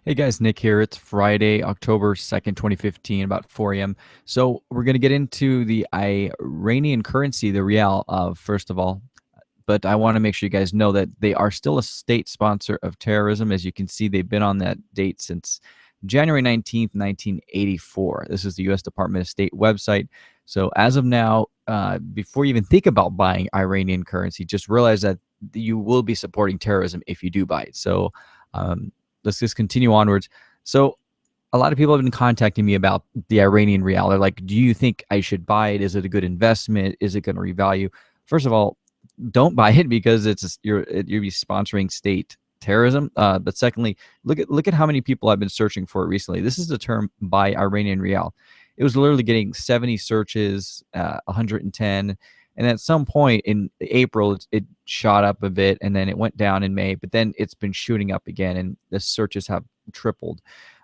Hey guys, Nick here. It's Friday, October 2nd, 2015, about 4 a.m. So we're going to get into the Iranian currency, the Rial, first of all. But I want to make sure you guys know that they are still a state sponsor of terrorism. As you can see, they've been on that date since January 19th, 1984. This is the U.S. Department of State website. So as of now, before you even think about buying Iranian currency, just realize that you will be supporting terrorism if you do buy it. So um, let's just continue onwards. So a lot of people have been contacting me about the Iranian Rial. They're like, do you think I should buy it? Is it a good investment? Is it going to revalue? First of all, don't buy it because you're sponsoring state terrorism. But secondly, look at how many people have been searching for it recently. This is the term "buy Iranian Rial." It was literally getting 70 searches, 110, and at some point in April, it shot up a bit, and then it went down in May. But then it's been shooting up again, and the searches have tripled.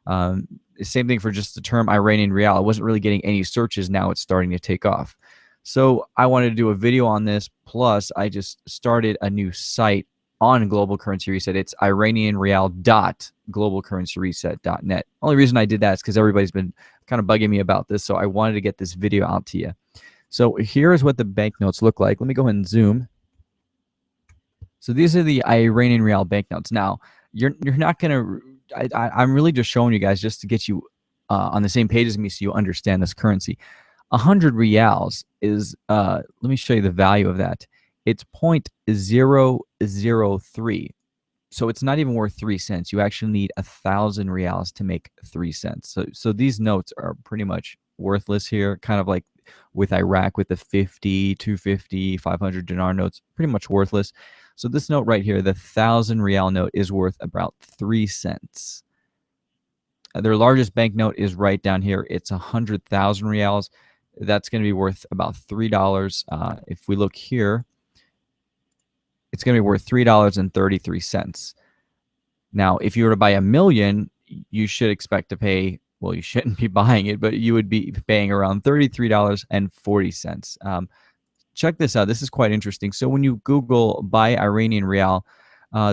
Um, Same thing for just the term Iranian Rial. It wasn't really getting any searches. Now it's starting to take off. So I wanted to do a video on this. Plus, I just started a new site on Global Currency Reset. It's IranianRial.globalcurrencyreset.net. Only reason I did that is because everybody's been kind of bugging me about this. So I wanted to get this video out to you. So here is what the banknotes look like. Let me go ahead and zoom. So these are the Iranian Rial banknotes. Now, you're not going to... I'm really just showing you guys just to get you on the same page as me so you understand this currency. 100 Rials is, let me show you the value of that. It's 0.003. So it's not even worth 3 cents. You actually need 1,000 Rials to make 3 cents. So these notes are pretty much worthless here, kind of like with Iraq with the 50, 250, 500 dinar notes, pretty much worthless. So this note right here, the 1,000 Rial note, is worth about 3 cents. Their largest banknote is right down here. It's 100,000 Rials. That's going to be worth about $3. If we look here, it's going to be worth $3.33. Now, if you were to buy a million, you should expect to pay, well, you shouldn't be buying it, but you would be paying around $33.40. Check this out. This is quite interesting. So when you Google buy Iranian Rial,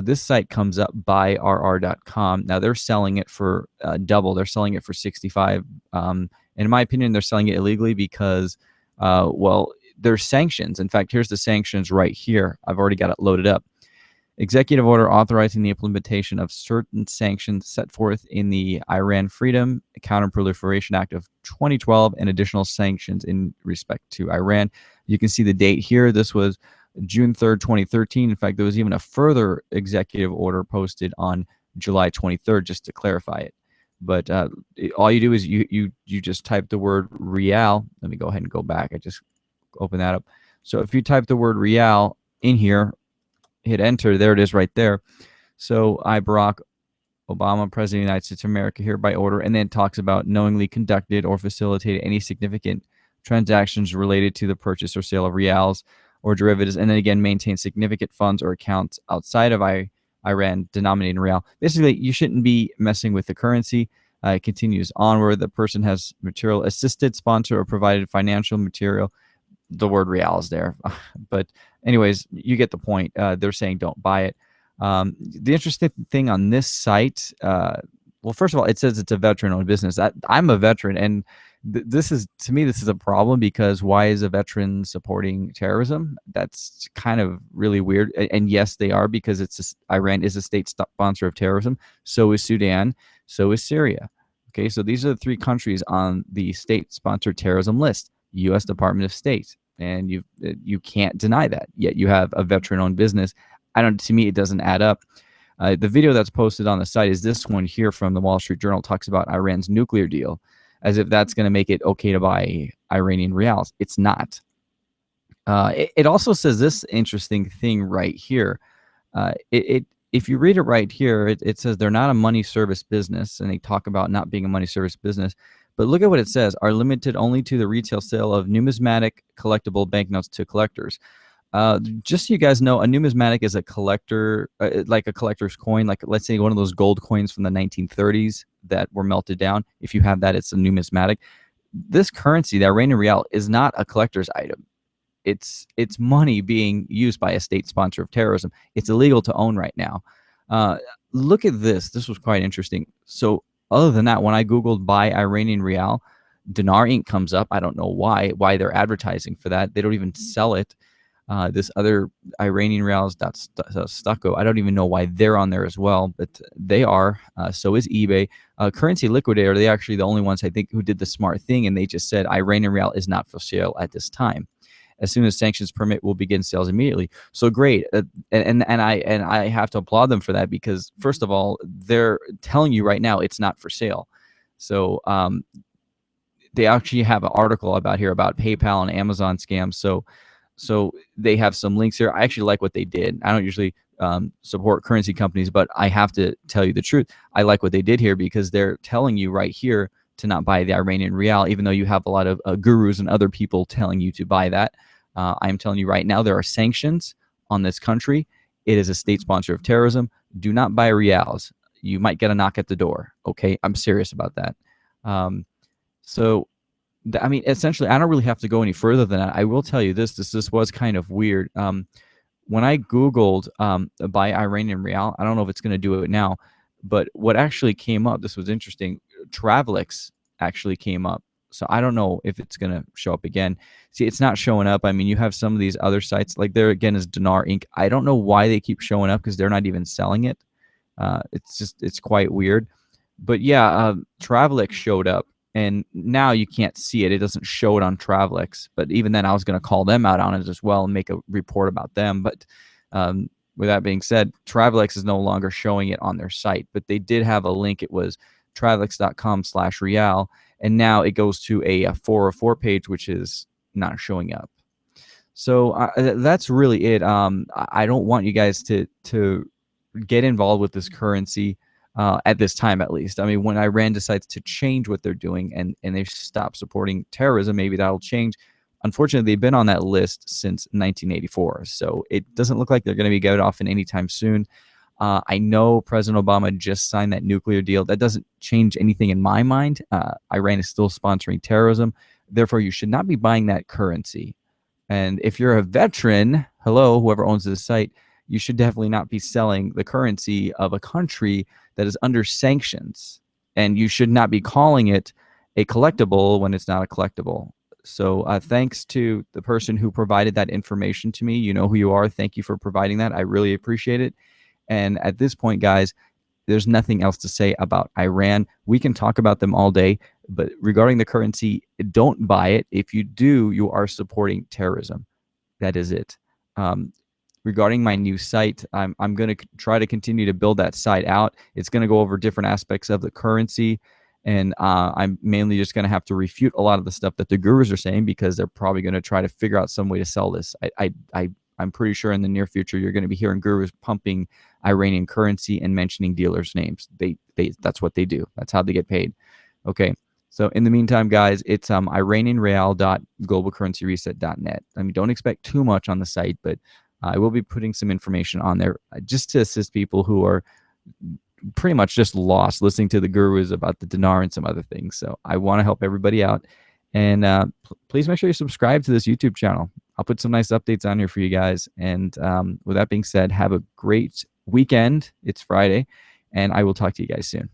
this site comes up, buyrr.com. Now they're selling it for double. They're selling it for 65. In my opinion, they're selling it illegally because, well, there's sanctions. In fact, here's the sanctions right here. I've already got it loaded up. Executive order authorizing the implementation of certain sanctions set forth in the Iran Freedom Counter-Proliferation Act of 2012 and additional sanctions in respect to Iran. You can see the date here. This was June 3rd, 2013. In fact, there was even a further executive order posted on July 23rd, just to clarify it. But all you do is you just type the word Rial. Let me go ahead and go back. I just open that up. So if you type the word Rial in here, hit enter, there it is right there. So I, Barack Obama, President of the United States of America, hereby order, and then it talks about knowingly conducted or facilitated any significant transactions related to the purchase or sale of Rials or derivatives, and then again maintain significant funds or accounts outside of Iran denominated in Rial. Basically, you shouldn't be messing with the currency. It continues onward. The person has material assisted, sponsored, or provided financial material. The word Rial is there. But anyways, you get the point. They're saying don't buy it. The interesting thing on this site, well, first of all, it says it's a veteran-owned business. I'm a veteran, and this is, to me, this is a problem because why is a veteran supporting terrorism? That's kind of really weird. And yes, they are, because Iran is a state sponsor of terrorism. So is Sudan. So is Syria. Okay, so these are the 3 countries on the state-sponsored terrorism list. U.S. Department of State, and you can't deny that. Yet you have a veteran-owned business. To me, it doesn't add up. The video that's posted on the site is this one here from the Wall Street Journal. Talks about Iran's nuclear deal, as if that's going to make it okay to buy Iranian Rials. It's not. It also says this interesting thing right here. If you read it right here, it says they're not a money service business, and they talk about not being a money service business. But look at what it says, are limited only to the retail sale of numismatic collectible banknotes to collectors. Just so you guys know, a numismatic is a collector, like a collector's coin, like let's say one of those gold coins from the 1930s that were melted down. If you have that, it's a numismatic. This currency, the Iranian Rial, is not a collector's item. It's money being used by a state sponsor of terrorism. It's illegal to own right now. look at this. This was quite interesting. So other than that, when I Googled buy Iranian Rial, Dinar Inc. comes up. I don't know why they're advertising for that. They don't even sell it. This other Iranian Rials stucco, I don't even know why they're on there as well, but they are. So is eBay. Currency Liquidator, they actually the only ones I think who did the smart thing, and they just said Iranian Rial is not for sale at this time. As soon as sanctions permit, we'll begin sales immediately. So great, and I have to applaud them for that, because first of all, they're telling you right now it's not for sale. So they actually have an article about here about PayPal and Amazon scams. So they have some links here. I actually like what they did. I don't usually support currency companies, but I have to tell you the truth. I like what they did here, because they're telling you right here to not buy the Iranian Rial, even though you have a lot of gurus and other people telling you to buy that. I'm telling you right now, there are sanctions on this country. It is a state sponsor of terrorism. Do not buy Rials. You might get a knock at the door. Okay, I'm serious about that. So I mean, essentially, I don't really have to go any further than that. I will tell you this was kind of weird. When I Googled buy Iranian Rial, I don't know if it's going to do it now, but what actually came up, this was interesting, Travelex actually came up. So I don't know if it's going to show up again. See, it's not showing up. I mean, you have some of these other sites, like there again is Dinar Inc. I don't know why they keep showing up, because they're not even selling it. It's quite weird. But yeah, Travelex showed up. And now you can't see it. It doesn't show it on Travelex. But even then, I was going to call them out on it as well and make a report about them. But with that being said, Travelex is no longer showing it on their site. But they did have a link. It was travelex.com/Rial. And now it goes to a 404 page, which is not showing up. So that's really it. I don't want you guys to get involved with this currency. At this time, at least. I mean, when Iran decides to change what they're doing and they stop supporting terrorism, maybe that'll change. Unfortunately, they've been on that list since 1984, so it doesn't look like they're going to be get off in anytime soon. I know President Obama just signed that nuclear deal. That doesn't change anything in my mind. Iran is still sponsoring terrorism. Therefore, you should not be buying that currency. And if you're a veteran, hello, whoever owns this site, you should definitely not be selling the currency of a country that is under sanctions. And you should not be calling it a collectible when it's not a collectible. So thanks to the person who provided that information to me. You know who you are. Thank you for providing that. I really appreciate it. And at this point, guys, there's nothing else to say about Iran. We can talk about them all day, but regarding the currency, don't buy it. If you do, you are supporting terrorism. That is it. Regarding my new site, I'm going to try to continue to build that site out. It's going to go over different aspects of the currency, and I'm mainly just going to have to refute a lot of the stuff that the gurus are saying, because they're probably going to try to figure out some way to sell this. I'm pretty sure in the near future you're going to be hearing gurus pumping Iranian currency and mentioning dealers' names. That's what they do. That's how they get paid. Okay. So in the meantime, guys, it's iranianrial.globalcurrencyreset.net. I mean, don't expect too much on the site, but I will be putting some information on there just to assist people who are pretty much just lost listening to the gurus about the dinar and some other things. So I want to help everybody out. And please make sure you subscribe to this YouTube channel. I'll put some nice updates on here for you guys. And with that being said, have a great weekend. It's Friday, and I will talk to you guys soon.